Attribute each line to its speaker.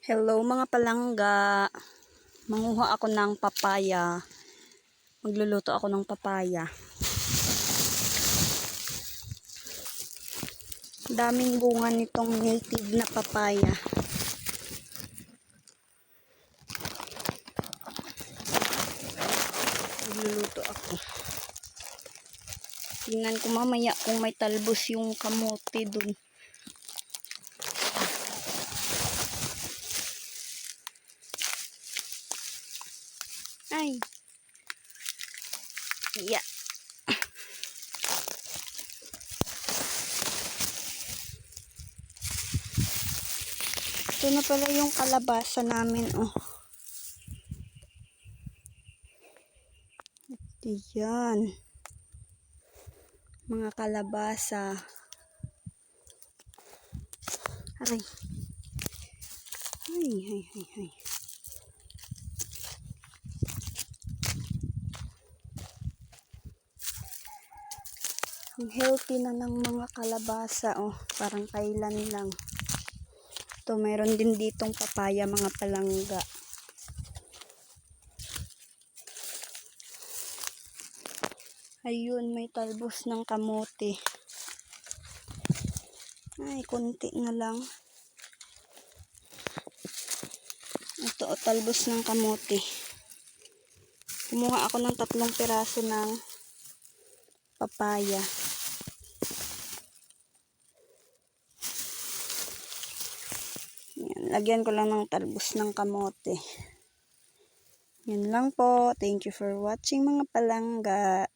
Speaker 1: Hello mga palangga, manguha ako ng papaya. Magluluto ako ng papaya. Daming bunga nitong native na papaya. Magluluto ako. Tingnan ko mamaya kung may talbos yung kamote dun. Ay. Yeah. Ito na pala yung kalabasa namin, oh. Yan. Mga kalabasa. Aray. Ay. Ang healthy na ng mga kalabasa, oh. Parang kailan lang. Ito, meron din ditong papaya, mga palangga. Ayun, may talbos ng kamote. Ay, konti na lang. Ito, talbos ng kamote. Kumuha ako ng 3 piraso ng papaya. Yan, lagyan ko lang ng talbos ng kamote. Yan lang po. Thank you for watching mga palangga.